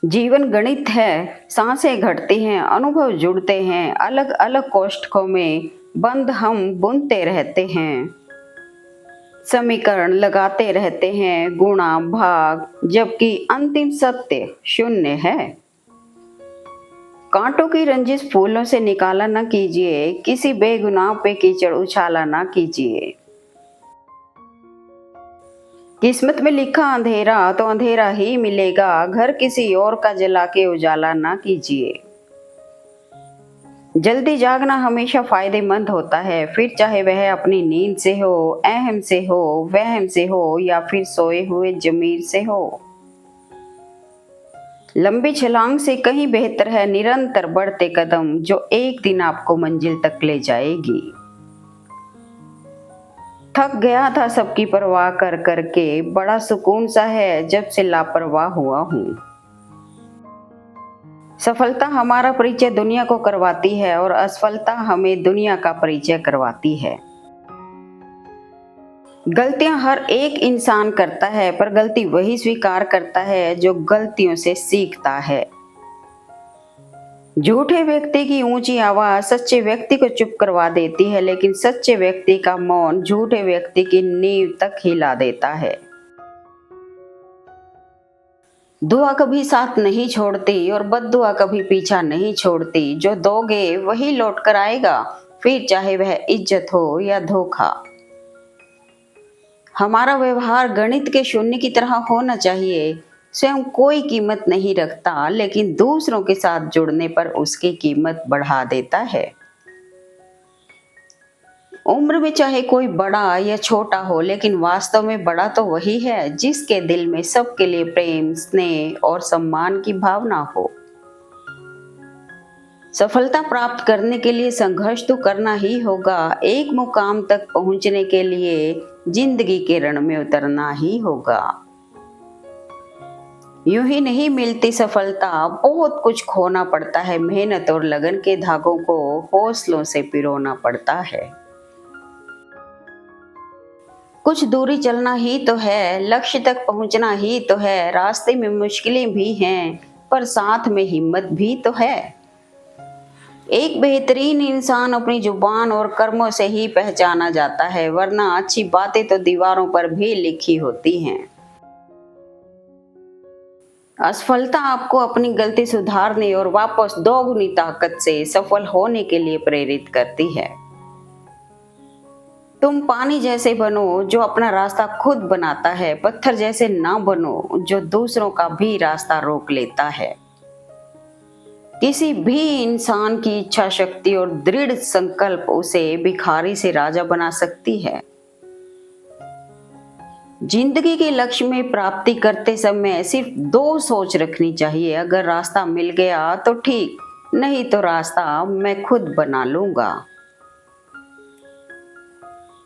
जीवन गणित है, सांसें घटती हैं, अनुभव जुड़ते हैं, अलग अलग कोष्ठकों में बंद हम बुनते रहते हैं। समीकरण लगाते रहते हैं, गुणा भाग, जबकि अंतिम सत्य शून्य है। कांटों की रंजिश फूलों से निकाला न कीजिए, किसी बेगुनाह पे कीचड़ उछाला न कीजिए। किस्मत में लिखा अंधेरा तो अंधेरा ही मिलेगा, घर किसी और का जला के उजाला ना कीजिए। जल्दी जागना हमेशा फायदेमंद होता है, फिर चाहे वह अपनी नींद से हो, अहम से हो, वहम से हो या फिर सोए हुए जमीर से हो। लंबी छलांग से कहीं बेहतर है निरंतर बढ़ते कदम, जो एक दिन आपको मंजिल तक ले जाएगी। थक गया था सबकी परवाह कर करके, बड़ा सुकून सा है जब से लापरवाह हुआ हूँ। सफलता हमारा परिचय दुनिया को करवाती है और असफलता हमें दुनिया का परिचय करवाती है। गलतियां हर एक इंसान करता है, पर गलती वही स्वीकार करता है जो गलतियों से सीखता है। झूठे व्यक्ति की ऊंची आवाज सच्चे व्यक्ति को चुप करवा देती है, लेकिन सच्चे व्यक्ति का मौन झूठे व्यक्ति की नींव तक हिला देता है। दुआ कभी साथ नहीं छोड़ती और बद्दुआ कभी पीछा नहीं छोड़ती। जो दोगे वही लौट कर आएगा, फिर चाहे वह इज्जत हो या धोखा। हमारा व्यवहार गणित के शून्य की तरह होना चाहिए। स्वयं कोई कीमत नहीं रखता, लेकिन दूसरों के साथ जुड़ने पर उसकी कीमत बढ़ा देता है। उम्र में चाहे कोई बड़ा या छोटा हो, लेकिन वास्तव में बड़ा तो वही है जिसके दिल में सबके लिए प्रेम, स्नेह और सम्मान की भावना हो। सफलता प्राप्त करने के लिए संघर्ष तो करना ही होगा। एक मुकाम तक पहुंचने के लिए जिंदगी के रण में उतरना ही होगा। यूं ही नहीं मिलती सफलता, बहुत कुछ खोना पड़ता है। मेहनत और लगन के धागों को हौसलों से पिरोना पड़ता है। कुछ दूरी चलना ही तो है, लक्ष्य तक पहुंचना ही तो है। रास्ते में मुश्किलें भी हैं, पर साथ में हिम्मत भी तो है। एक बेहतरीन इंसान अपनी जुबान और कर्मों से ही पहचाना जाता है, वरना अच्छी बातें तो दीवारों पर भी लिखी होती हैं। असफलता आपको अपनी गलती सुधारने और वापस दोगुनी ताकत से सफल होने के लिए प्रेरित करती है। तुम पानी जैसे बनो जो अपना रास्ता खुद बनाता है, पत्थर जैसे ना बनो जो दूसरों का भी रास्ता रोक लेता है। किसी भी इंसान की इच्छा शक्ति और दृढ़ संकल्प उसे भिखारी से राजा बना सकती है। जिंदगी के लक्ष्य में प्राप्ति करते समय सिर्फ दो सोच रखनी चाहिए। अगर रास्ता मिल गया तो ठीक, नहीं तो रास्ता मैं खुद बना लूंगा।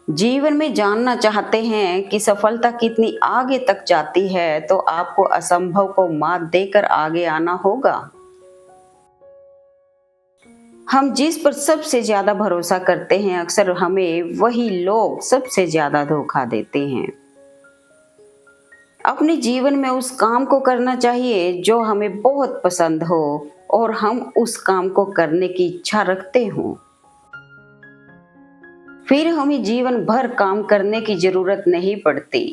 जीवन में जानना चाहते हैं कि सफलता कितनी आगे तक जाती है, तो आपको असंभव को मात देकर आगे आना होगा। हम जिस पर सबसे ज्यादा भरोसा करते हैं, अक्सर हमें वही लोग सबसे ज्यादा धोखा देते हैं। अपने जीवन में उस काम को करना चाहिए जो हमें बहुत पसंद हो और हम उस काम को करने की इच्छा रखते हों। फिर हमें जीवन भर काम करने की जरूरत नहीं पड़ती।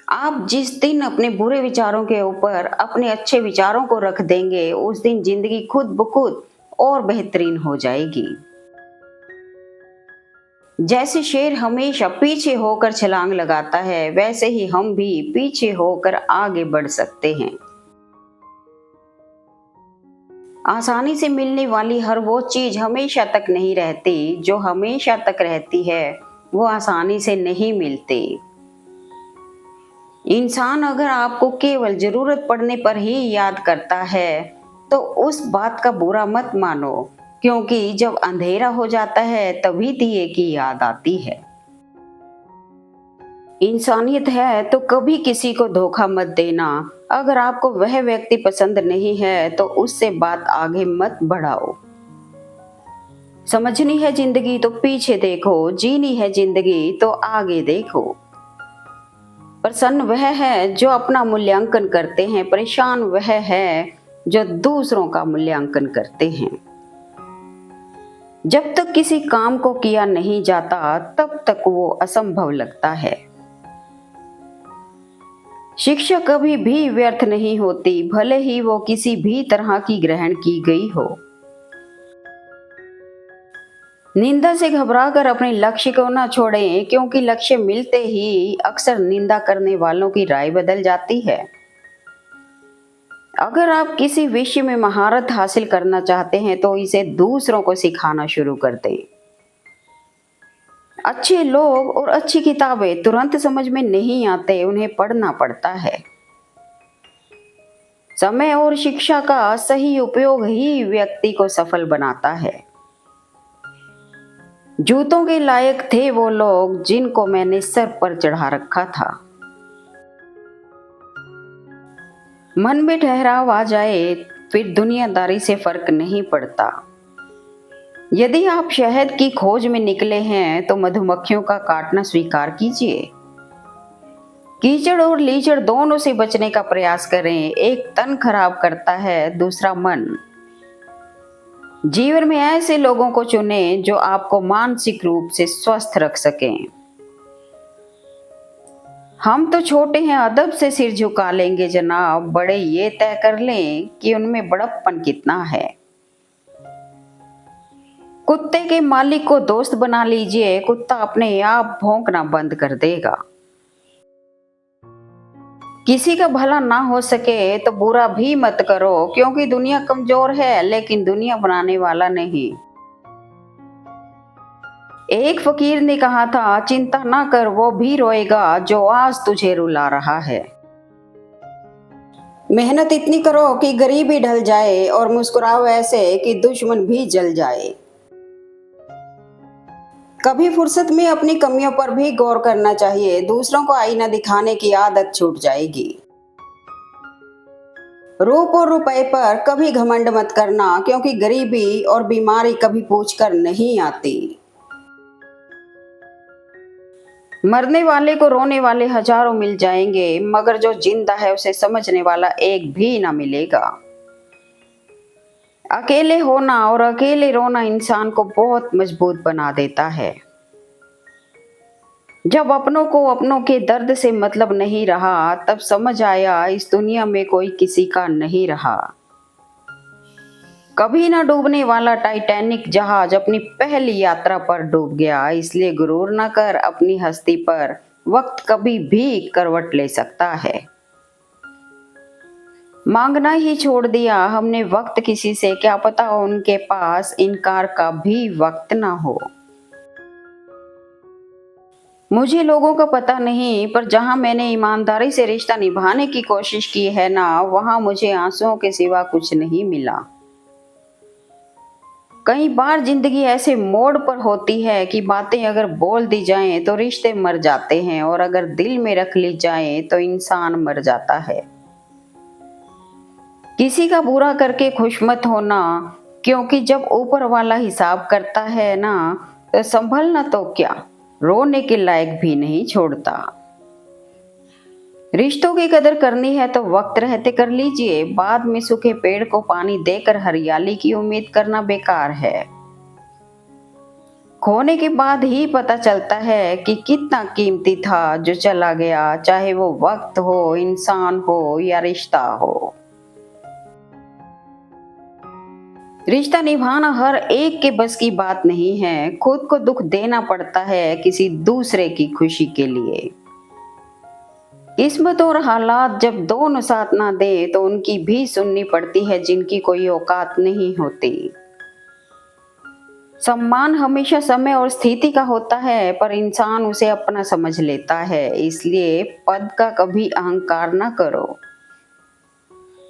आप जिस दिन अपने बुरे विचारों के ऊपर अपने अच्छे विचारों को रख देंगे, उस दिन जिंदगी खुद ब खुद और बेहतरीन हो जाएगी। जैसे शेर हमेशा पीछे होकर छलांग लगाता है, वैसे ही हम भी पीछे होकर आगे बढ़ सकते हैं। आसानी से मिलने वाली हर वो चीज हमेशा तक नहीं रहती। जो हमेशा तक रहती है वो आसानी से नहीं मिलती। इंसान अगर आपको केवल जरूरत पड़ने पर ही याद करता है, तो उस बात का बुरा मत मानो, क्योंकि जब अंधेरा हो जाता है तभी दिए की याद आती है। इंसानियत है तो कभी किसी को धोखा मत देना। अगर आपको वह व्यक्ति पसंद नहीं है तो उससे बात आगे मत बढ़ाओ। समझनी है जिंदगी तो पीछे देखो, जीनी है जिंदगी तो आगे देखो। प्रसन्न वह है जो अपना मूल्यांकन करते हैं, परेशान वह है जो दूसरों का मूल्यांकन करते हैं। जब तक किसी काम को किया नहीं जाता तब तक वो असंभव लगता है। शिक्षा कभी भी व्यर्थ नहीं होती, भले ही वो किसी भी तरह की ग्रहण की गई हो। निंदा से घबराकर अपने लक्ष्य को न छोड़ें, क्योंकि लक्ष्य मिलते ही अक्सर निंदा करने वालों की राय बदल जाती है। अगर आप किसी विषय में महारत हासिल करना चाहते हैं तो इसे दूसरों को सिखाना शुरू कर दें। अच्छे लोग और अच्छी किताबें तुरंत समझ में नहीं आते, उन्हें पढ़ना पड़ता है। समय और शिक्षा का सही उपयोग ही व्यक्ति को सफल बनाता है। जूतों के लायक थे वो लोग जिनको मैंने सर पर चढ़ा रखा था। मन में ठहराव आ जाए फिर दुनियादारी से फर्क नहीं पड़ता। यदि आप शहद की खोज में निकले हैं तो मधुमक्खियों का काटना स्वीकार कीजिए। कीचड़ और लीचड़ दोनों से बचने का प्रयास करें। एक तन खराब करता है, दूसरा मन। जीवन में ऐसे लोगों को चुनें जो आपको मानसिक रूप से स्वस्थ रख सकें। हम तो छोटे हैं, अदब से सिर झुका लेंगे जनाब, बड़े ये तय कर लें कि उनमें बड़प्पन कितना है। कुत्ते के मालिक को दोस्त बना लीजिए, कुत्ता अपने आप भौंकना बंद कर देगा। किसी का भला ना हो सके तो बुरा भी मत करो, क्योंकि दुनिया कमजोर है लेकिन दुनिया बनाने वाला नहीं। एक फकीर ने कहा था, चिंता ना कर, वो भी रोएगा जो आज तुझे रुला रहा है। मेहनत इतनी करो कि गरीबी ढल जाए और मुस्कुराओ ऐसे कि दुश्मन भी जल जाए। कभी फुर्सत में अपनी कमियों पर भी गौर करना चाहिए, दूसरों को आईना दिखाने की आदत छूट जाएगी। रूप और रुपए पर कभी घमंड मत करना, क्योंकि गरीबी और बीमारी कभी पूछकर नहीं आती। मरने वाले को रोने वाले हजारों मिल जाएंगे, मगर जो जिंदा है उसे समझने वाला एक भी ना मिलेगा। अकेले होना और अकेले रोना इंसान को बहुत मजबूत बना देता है। जब अपनों को अपनों के दर्द से मतलब नहीं रहा तब समझ आया इस दुनिया में कोई किसी का नहीं रहा। कभी न डूबने वाला टाइटैनिक जहाज अपनी पहली यात्रा पर डूब गया, इसलिए गुरूर न कर, अपनी हस्ती पर वक्त कभी भी करवट ले सकता है। मांगना ही छोड़ दिया हमने वक्त किसी से, क्या पता उनके पास इनकार का भी वक्त ना हो। मुझे लोगों का पता नहीं, पर जहां मैंने ईमानदारी से रिश्ता निभाने की कोशिश की है ना, वहां मुझे आंसुओं के सिवा कुछ नहीं मिला। कई बार जिंदगी ऐसे मोड़ पर होती है कि बातें अगर बोल दी जाएं तो रिश्ते मर जाते हैं, और अगर दिल में रख ली जाएं तो इंसान मर जाता है। किसी का बुरा करके खुश मत होना, क्योंकि जब ऊपर वाला हिसाब करता है ना तो संभलना तो क्या, रोने के लायक भी नहीं छोड़ता। रिश्तों की कदर करनी है तो वक्त रहते कर लीजिए, बाद में सूखे पेड़ को पानी देकर हरियाली की उम्मीद करना बेकार है। खोने के बाद ही पता चलता है कि कितना कीमती था जो चला गया, चाहे वो वक्त हो, इंसान हो या रिश्ता हो। रिश्ता निभाना हर एक के बस की बात नहीं है, खुद को दुख देना पड़ता है किसी दूसरे की खुशी के लिए। किस्मत और हालात जब दोनों साथ ना दे तो उनकी भी सुननी पड़ती है जिनकी कोई औकात नहीं होती। सम्मान हमेशा समय और स्थिति का होता है, पर इंसान उसे अपना समझ लेता है, इसलिए पद का कभी अहंकार ना करो।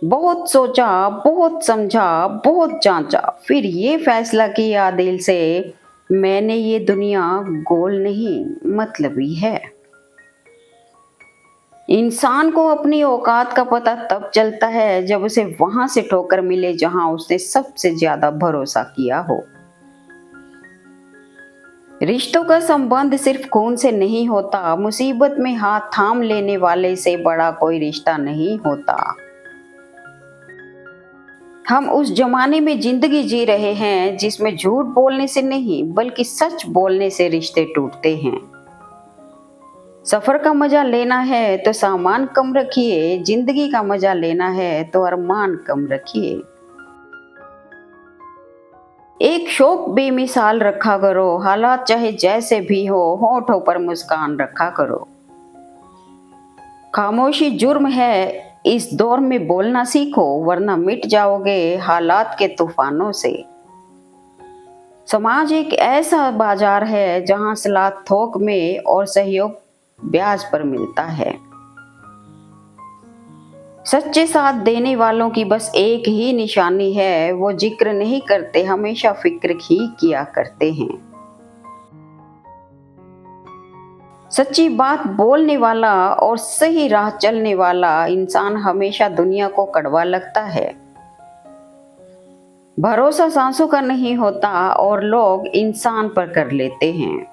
बहुत सोचा, बहुत समझा, बहुत जांचा, फिर ये फैसला किया दिल से, मैंने ये दुनिया गोल नहीं मतलबी है। इंसान को अपनी औकात का पता तब चलता है जब उसे वहां से ठोकर मिले जहां उसने सबसे ज्यादा भरोसा किया हो। रिश्तों का संबंध सिर्फ खून से नहीं होता, मुसीबत में हाथ थाम लेने वाले से बड़ा कोई रिश्ता नहीं होता। हम उस जमाने में जिंदगी जी रहे हैं जिसमें झूठ बोलने से नहीं बल्कि सच बोलने से रिश्ते टूटते हैं। सफर का मजा लेना है तो सामान कम रखिए, जिंदगी का मजा लेना है तो अरमान कम रखिए। एक शौक बेमिसाल रखा करो, हालात चाहे जैसे भी हो, होठों पर मुस्कान रखा करो। खामोशी जुर्म है, इस दौर में बोलना सीखो वरना मिट जाओगे हालात के तूफानों से। समाज एक ऐसा बाजार है जहां सलाह थोक में और सहयोग ब्याज पर मिलता है। सच्चे साथ देने वालों की बस एक ही निशानी है, वो जिक्र नहीं करते, हमेशा फिक्र ही किया करते हैं। सच्ची बात बोलने वाला और सही राह चलने वाला इंसान हमेशा दुनिया को कड़वा लगता है। भरोसा सांसों का नहीं होता और लोग इंसान पर कर लेते हैं।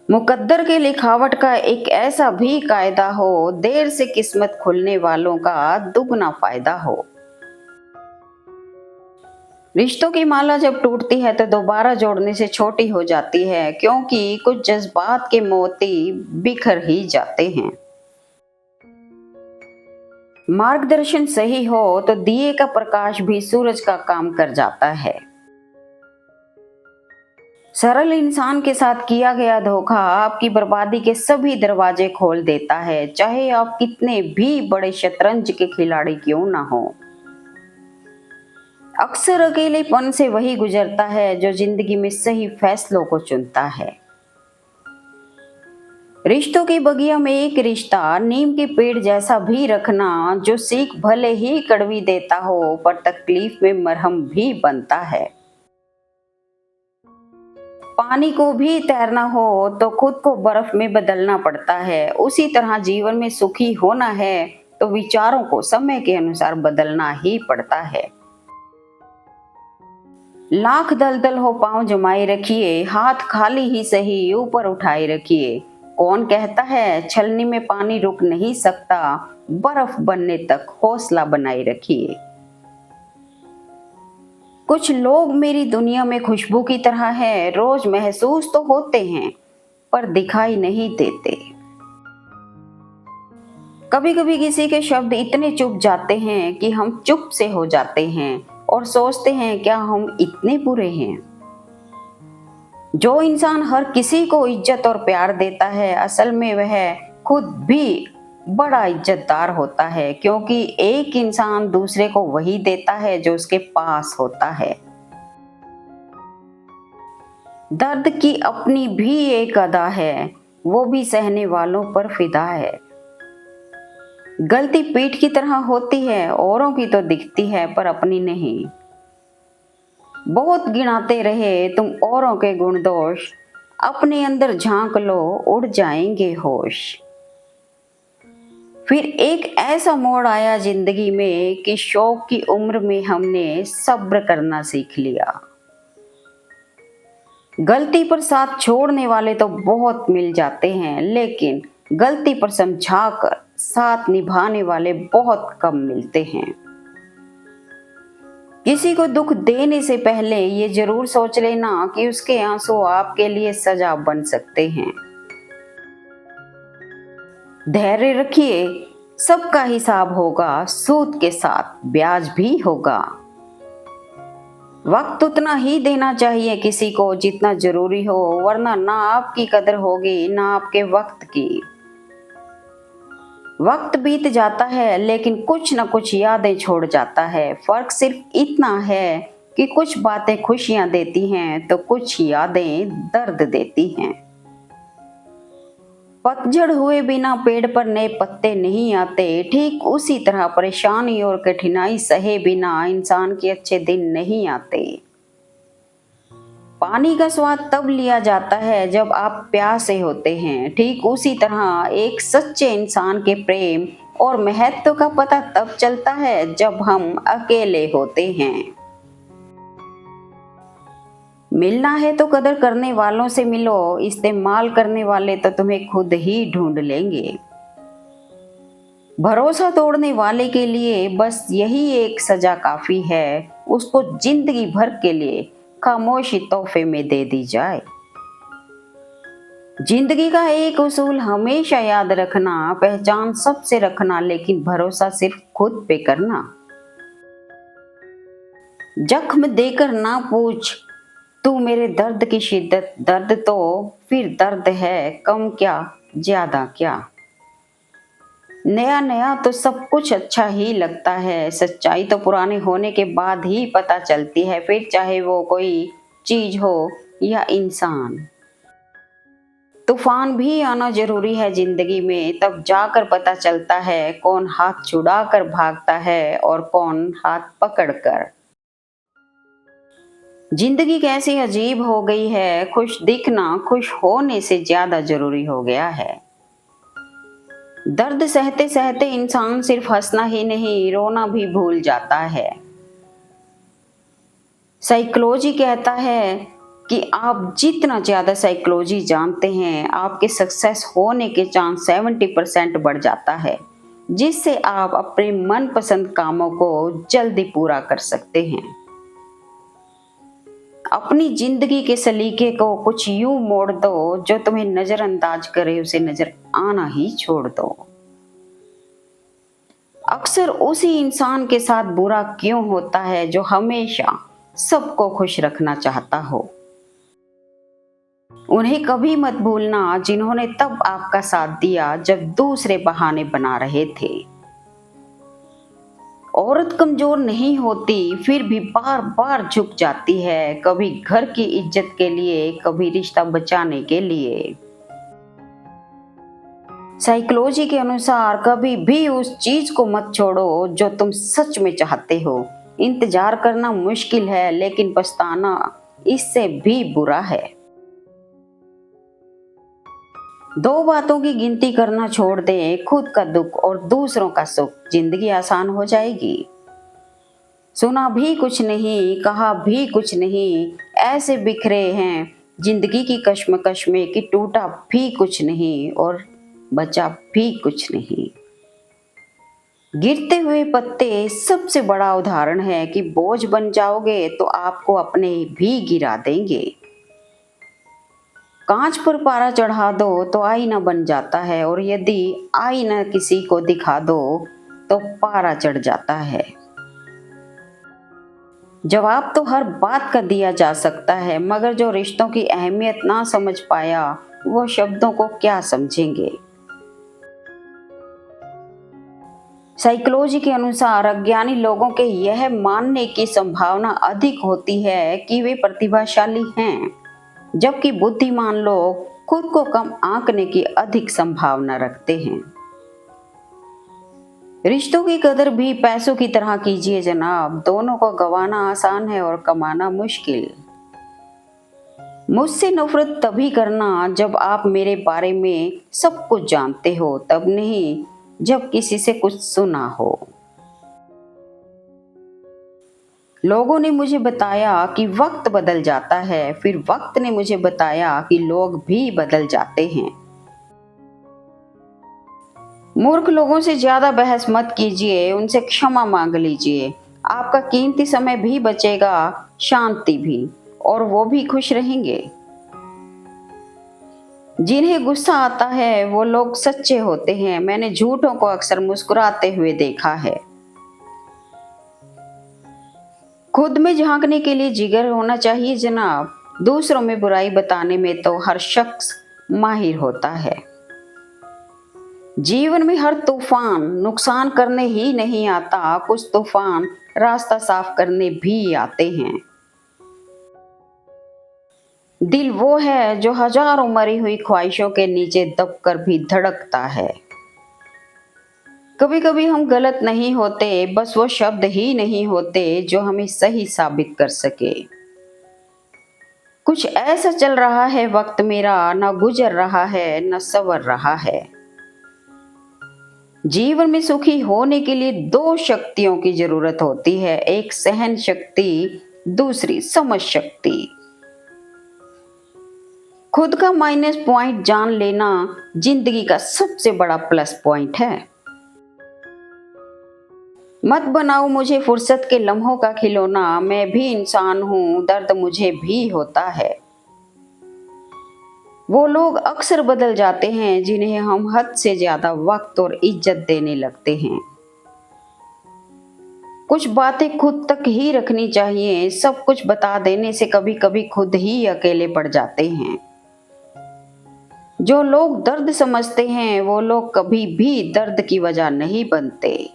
मुकद्दर के लिखावट का एक ऐसा भी कायदा हो, देर से किस्मत खुलने वालों का दुगना फायदा हो। रिश्तों की माला जब टूटती है तो दोबारा जोड़ने से छोटी हो जाती है, क्योंकि कुछ जज्बात के मोती बिखर ही जाते हैं। मार्गदर्शन सही हो तो दिए का प्रकाश भी सूरज का काम कर जाता है। सरल इंसान के साथ किया गया धोखा आपकी बर्बादी के सभी दरवाजे खोल देता है, चाहे आप कितने भी बड़े शतरंज के खिलाड़ी क्यों ना हो। अक्सर अकेलेपन से वही गुजरता है जो जिंदगी में सही फैसलों को चुनता है। रिश्तों की बगिया में एक रिश्ता नीम के पेड़ जैसा भी रखना, जो सीख भले ही कड़वी देता हो पर तकलीफ में मरहम भी बनता है। पानी को भी तैरना हो तो खुद को बर्फ में बदलना पड़ता है, उसी तरह जीवन में सुखी होना है तो विचारों को समय के अनुसार बदलना ही पड़ता है। लाख दलदल हो पांव जमाए रखिए, हाथ खाली ही सही ऊपर उठाए रखिए। कौन कहता है छलनी में पानी रुक नहीं सकता, बर्फ बनने तक हौसला बनाए रखिए। कुछ लोग मेरी दुनिया में खुशबू की तरह है, रोज महसूस तो होते हैं पर दिखाई नहीं देते। कभी कभी किसी के शब्द इतने चुप जाते हैं कि हम चुप से हो जाते हैं और सोचते हैं क्या हम इतने बुरे हैं। जो इंसान हर किसी को इज्जत और प्यार देता है असल में वह खुद भी बड़ा इज्जतदार होता है, क्योंकि एक इंसान दूसरे को वही देता है जो उसके पास होता है। दर्द की अपनी भी एक अदा है, वो भी सहने वालों पर फिदा है। गलती पीठ की तरह होती है, औरों की तो दिखती है पर अपनी नहीं। बहुत गिनाते रहे तुम औरों के गुण दोष, अपने अंदर झांक लो उड़ जाएंगे होश। फिर एक ऐसा मोड़ आया जिंदगी में कि शौक की उम्र में हमने सब्र करना सीख लिया। गलती पर साथ छोड़ने वाले तो बहुत मिल जाते हैं, लेकिन गलती पर समझाकर साथ निभाने वाले बहुत कम मिलते हैं। किसी को दुख देने से पहले ये जरूर सोच लेना कि उसके आंसू आपके लिए सजा बन सकते हैं। धैर्य रखिए, सबका हिसाब होगा, सूद के साथ ब्याज भी होगा। वक्त उतना ही देना चाहिए किसी को जितना जरूरी हो, वरना ना आपकी कदर होगी ना आपके वक्त की। वक्त बीत जाता है लेकिन कुछ न कुछ यादें छोड़ जाता है। फर्क सिर्फ इतना है कि कुछ बातें खुशियां देती हैं तो कुछ यादें दर्द देती हैं। पतझड़ हुए बिना पेड़ पर नए पत्ते नहीं आते, ठीक उसी तरह परेशानी और कठिनाई सहे बिना इंसान के अच्छे दिन नहीं आते। पानी का स्वाद तब लिया जाता है जब आप प्यासे होते हैं, ठीक उसी तरह एक सच्चे इंसान के प्रेम और महत्व का पता तब चलता है जब हम अकेले होते हैं। मिलना है तो कदर करने वालों से मिलो, इस्तेमाल करने वाले तो तुम्हें खुद ही ढूंढ लेंगे। भरोसा तोड़ने वाले के लिए बस यही एक सजा काफी है, उसको जिंदगी भर के लिए खामोशी तोहफे में दे दी जाए। जिंदगी का एक उसूल हमेशा याद रखना, पहचान सबसे रखना, लेकिन भरोसा सिर्फ खुद पे करना। जख्म देकर ना पूछ तू मेरे दर्द की शिद्दत, दर्द तो फिर दर्द है, कम क्या ज्यादा क्या। नया नया तो सब कुछ अच्छा ही लगता है, सच्चाई तो पुराने होने के बाद ही पता चलती है, फिर चाहे वो कोई चीज हो या इंसान। तूफान भी आना जरूरी है जिंदगी में, तब जाकर पता चलता है कौन हाथ छुड़ा कर भागता है और कौन हाथ पकड़ कर। जिंदगी कैसी अजीब हो गई है, खुश दिखना खुश होने से ज्यादा जरूरी हो गया है। दर्द सहते सहते इंसान सिर्फ हंसना ही नहीं, रोना भी भूल जाता है। साइकोलॉजी कहता है कि आप जितना ज्यादा साइकोलॉजी जानते हैं, आपके सक्सेस होने के चांस 70% बढ़ जाता है, जिससे आप अपने मनपसंद कामों को जल्दी पूरा कर सकते हैं। अपनी जिंदगी के सलीके को कुछ यूं मोड़ दो, जो तुम्हें नजरअंदाज करे उसे नजर आना ही छोड़ दो। अक्सर उसी इंसान के साथ बुरा क्यों होता है जो हमेशा सबको खुश रखना चाहता हो। उन्हें कभी मत भूलना जिन्होंने तब आपका साथ दिया जब दूसरे बहाने बना रहे थे। औरत कमजोर नहीं होती, फिर भी बार बार झुक जाती है, कभी घर की इज्जत के लिए, कभी रिश्ता बचाने के लिए। साइकोलॉजी के अनुसार कभी भी उस चीज को मत छोड़ो जो तुम सच में चाहते हो। इंतजार करना मुश्किल है, लेकिन पछताना इससे भी बुरा है। दो बातों की गिनती करना छोड़ दें, खुद का दुख और दूसरों का सुख, जिंदगी आसान हो जाएगी। सुना भी कुछ नहीं, कहा भी कुछ नहीं, ऐसे बिखरे हैं जिंदगी की कश्मकश में कि टूटा भी कुछ नहीं और बचा भी कुछ नहीं। गिरते हुए पत्ते सबसे बड़ा उदाहरण है कि बोझ बन जाओगे तो आपको अपने भी गिरा देंगे। कांच पर पारा चढ़ा दो तो आईना बन जाता है, और यदि आईना किसी को दिखा दो तो पारा चढ़ जाता है। जवाब तो हर बात का दिया जा सकता है, मगर जो रिश्तों की अहमियत ना समझ पाया वो शब्दों को क्या समझेंगे। साइकोलॉजी के अनुसार अज्ञानी लोगों के यह मानने की संभावना अधिक होती है कि वे प्रतिभाशाली हैं, जबकि बुद्धिमान लोग खुद को कम आंकने की अधिक संभावना रखते हैं। रिश्तों की कदर भी पैसों की तरह कीजिए जनाब, दोनों को गंवाना आसान है और कमाना मुश्किल। मुझसे नफरत तभी करना जब आप मेरे बारे में सब कुछ जानते हो, तब नहीं जब किसी से कुछ सुना हो। लोगों ने मुझे बताया कि वक्त बदल जाता है, फिर वक्त ने मुझे बताया कि लोग भी बदल जाते हैं। मूर्ख लोगों से ज्यादा बहस मत कीजिए, उनसे क्षमा मांग लीजिए। आपका कीमती समय भी बचेगा, शांति भी, और वो भी खुश रहेंगे। जिन्हें गुस्सा आता है वो लोग सच्चे होते हैं, मैंने झूठों को अक्सर मुस्कुराते हुए देखा है। खुद में झांकने के लिए जिगर होना चाहिए जनाब, दूसरों में बुराई बताने में तो हर शख्स माहिर होता है। जीवन में हर तूफान नुकसान करने ही नहीं आता, कुछ तूफान रास्ता साफ करने भी आते हैं। दिल वो है जो हजारों मरी हुई ख्वाहिशों के नीचे दबकर भी धड़कता है। कभी कभी हम गलत नहीं होते, बस वो शब्द ही नहीं होते जो हमें सही साबित कर सके। कुछ ऐसा चल रहा है वक्त मेरा, न गुजर रहा है न संवर रहा है। जीवन में सुखी होने के लिए दो शक्तियों की जरूरत होती है, एक सहन शक्ति, दूसरी समझ शक्ति। खुद का माइनस पॉइंट जान लेना जिंदगी का सबसे बड़ा प्लस पॉइंट है। मत बनाओ मुझे फुर्सत के लम्हों का खिलौना, मैं भी इंसान हूँ, दर्द मुझे भी होता है। वो लोग अक्सर बदल जाते हैं जिन्हें हम हद से ज्यादा वक्त और इज्जत देने लगते हैं। कुछ बातें खुद तक ही रखनी चाहिए, सब कुछ बता देने से कभी कभी खुद ही अकेले पड़ जाते हैं। जो लोग दर्द समझते हैं वो लोग कभी भी दर्द की वजह नहीं बनते।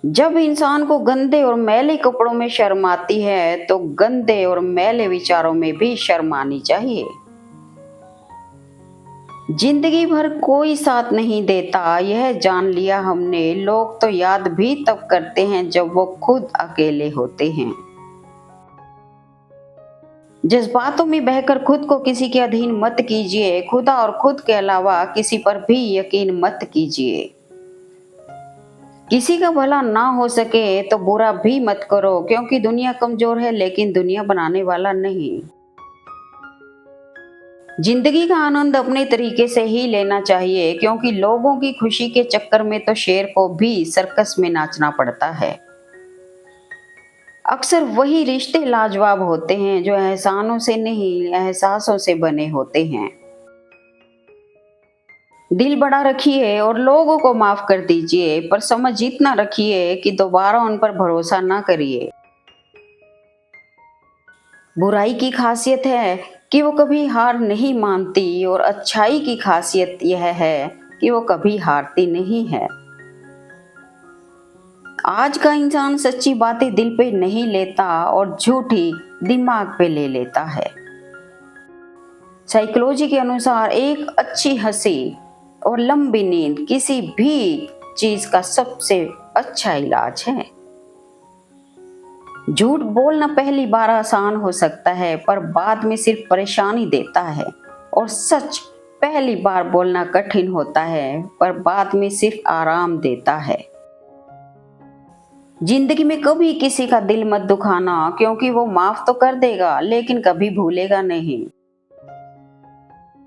जब इंसान को गंदे और मैले कपड़ों में शर्म आती है तो गंदे और मैले विचारों में भी शर्म आनी चाहिए। जिंदगी भर कोई साथ नहीं देता, यह जान लिया हमने। लोग तो याद भी तब करते हैं जब वो खुद अकेले होते हैं। जज्बातों में बहकर खुद को किसी के अधीन मत कीजिए। खुदा और खुद के अलावा किसी पर भी यकीन मत कीजिए। किसी का भला ना हो सके तो बुरा भी मत करो, क्योंकि दुनिया कमजोर है लेकिन दुनिया बनाने वाला नहीं। जिंदगी का आनंद अपने तरीके से ही लेना चाहिए, क्योंकि लोगों की खुशी के चक्कर में तो शेर को भी सर्कस में नाचना पड़ता है। अक्सर वही रिश्ते लाजवाब होते हैं जो एहसानों से नहीं, एहसासों से बने होते हैं। दिल बड़ा रखिए और लोगों को माफ कर दीजिए, पर समझ इतना रखिए कि दोबारा उन पर भरोसा ना करिए। बुराई की खासियत है कि वो कभी हार नहीं मानती और अच्छाई की खासियत यह है कि वो कभी हारती नहीं है। आज का इंसान सच्ची बातें दिल पे नहीं लेता और झूठी दिमाग पे ले लेता है। साइकोलॉजी के अनुसार एक अच्छी हंसी और लंबी नींद किसी भी चीज का सबसे अच्छा इलाज है। झूठ बोलना पहली बार आसान हो सकता है पर बाद में सिर्फ परेशानी देता है, और सच पहली बार बोलना कठिन होता है पर बाद में सिर्फ आराम देता है। जिंदगी में कभी किसी का दिल मत दुखाना, क्योंकि वो माफ तो कर देगा लेकिन कभी भूलेगा नहीं।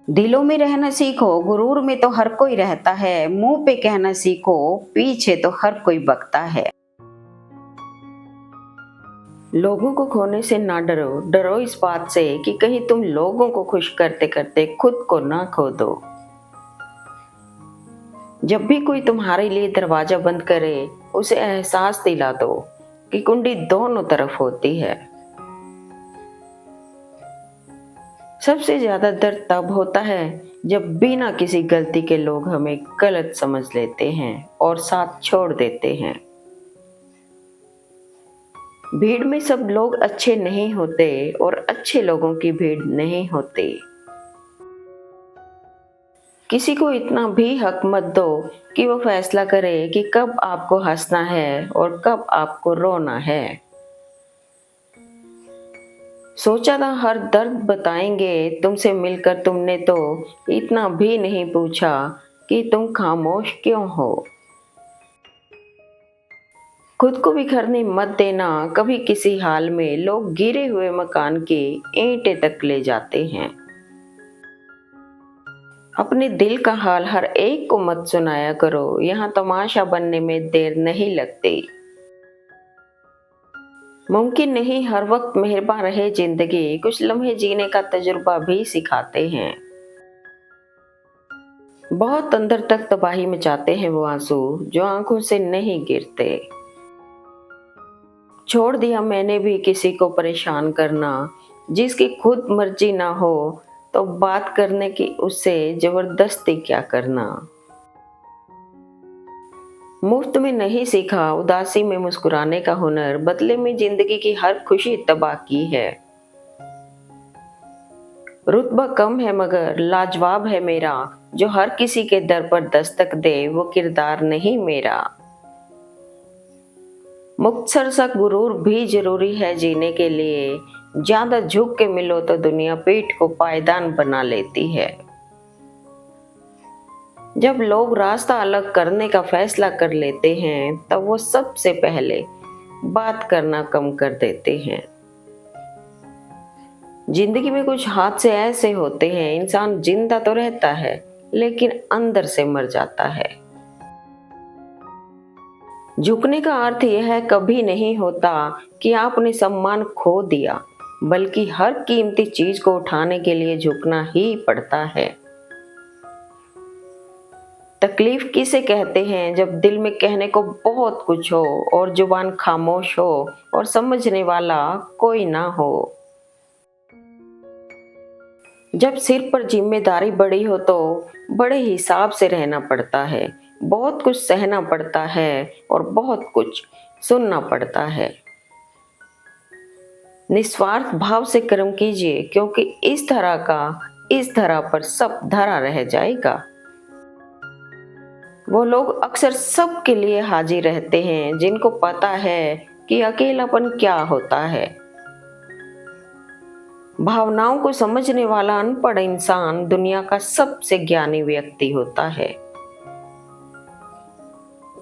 दिलों में रहना सीखो, गुरूर में तो हर कोई रहता है। मुंह पे कहना सीखो, पीछे तो हर कोई बकता है। लोगों को खोने से ना डरो, डरो इस बात से कि कहीं तुम लोगों को खुश करते करते खुद को ना खो दो। जब भी कोई तुम्हारे लिए दरवाजा बंद करे, उसे एहसास दिला दो कि कुंडी दोनों तरफ होती है। सबसे ज्यादा दर्द तब होता है जब बिना किसी गलती के लोग हमें गलत समझ लेते हैं और साथ छोड़ देते हैं। भीड़ में सब लोग अच्छे नहीं होते और अच्छे लोगों की भीड़ नहीं होती। किसी को इतना भी हक मत दो कि वो फैसला करे कि कब आपको हंसना है और कब आपको रोना है। सोचा था हर दर्द बताएंगे, तुमसे मिलकर तुमने तो इतना भी नहीं पूछा कि तुम खामोश क्यों हो। खुद को बिखरने मत देना, कभी किसी हाल में लोग गिरे हुए मकान की ईंटें तक ले जाते हैं। अपने दिल का हाल हर एक को मत सुनाया करो, यहाँ तमाशा बनने में देर नहीं लगती। मुमकिन नहीं हर वक्त मेहरबान रहे जिंदगी, कुछ लम्हे जीने का तजुर्बा भी सिखाते हैं। बहुत अंदर तक तबाही मचाते हैं वो आंसू जो आंखों से नहीं गिरते। छोड़ दिया मैंने भी किसी को परेशान करना, जिसकी खुद मर्जी ना हो तो बात करने की उससे जबरदस्ती क्या करना। मुफ्त में नहीं सीखा उदासी में मुस्कुराने का हुनर, बदले में जिंदगी की हर खुशी तबाह की है। रुतबा कम है मगर लाजवाब है मेरा, जो हर किसी के दर पर दस्तक दे वो किरदार नहीं मेरा। मुख्तसर सा गुरूर भी जरूरी है जीने के लिए, ज्यादा झुक के मिलो तो दुनिया पीठ को पायदान बना लेती है। जब लोग रास्ता अलग करने का फैसला कर लेते हैं तब वो सबसे पहले बात करना कम कर देते हैं। जिंदगी में कुछ हादसे ऐसे होते हैं, इंसान जिंदा तो रहता है लेकिन अंदर से मर जाता है। झुकने का अर्थ यह कभी नहीं होता कि आपने सम्मान खो दिया, बल्कि हर कीमती चीज को उठाने के लिए झुकना ही पड़ता है। तकलीफ किसे कहते हैं? जब दिल में कहने को बहुत कुछ हो और जुबान खामोश हो और समझने वाला कोई ना हो। जब सिर पर जिम्मेदारी बड़ी हो तो बड़े हिसाब से रहना पड़ता है, बहुत कुछ सहना पड़ता है और बहुत कुछ सुनना पड़ता है। निस्वार्थ भाव से कर्म कीजिए, क्योंकि इस धरा पर सब धरा रह जाएगा। वो लोग अक्सर सबके लिए हाजिर रहते हैं जिनको पता है कि अकेलापन क्या होता है। भावनाओं को समझने वाला अनपढ़ इंसान दुनिया का सबसे ज्ञानी व्यक्ति होता है।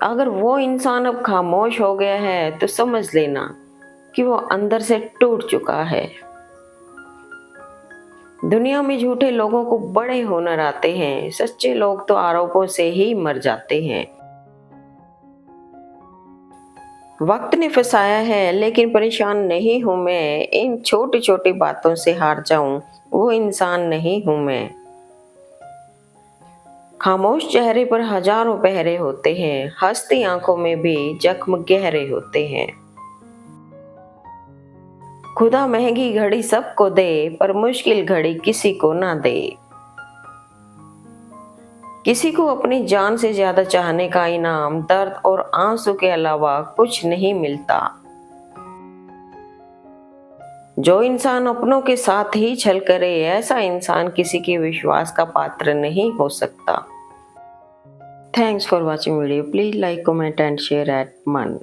अगर वो इंसान अब खामोश हो गया है तो समझ लेना कि वो अंदर से टूट चुका है। दुनिया में झूठे लोगों को बड़े हुनर आते हैं, सच्चे लोग तो आरोपों से ही मर जाते हैं। वक्त ने फंसाया है लेकिन परेशान नहीं हूं मैं, इन छोटी छोटी बातों से हार जाऊं वो इंसान नहीं हूं मैं। खामोश चेहरे पर हजारों पहरे होते हैं, हंसती आंखों में भी जख्म गहरे होते हैं। खुदा महंगी घड़ी सबको दे, पर मुश्किल घड़ी किसी को ना दे। किसी को अपनी जान से ज्यादा चाहने का इनाम दर्द और आंसू के अलावा कुछ नहीं मिलता। जो इंसान अपनों के साथ ही छल करे, ऐसा इंसान किसी के विश्वास का पात्र नहीं हो सकता। Thanks for watching video. Please like, comment and share eight मन।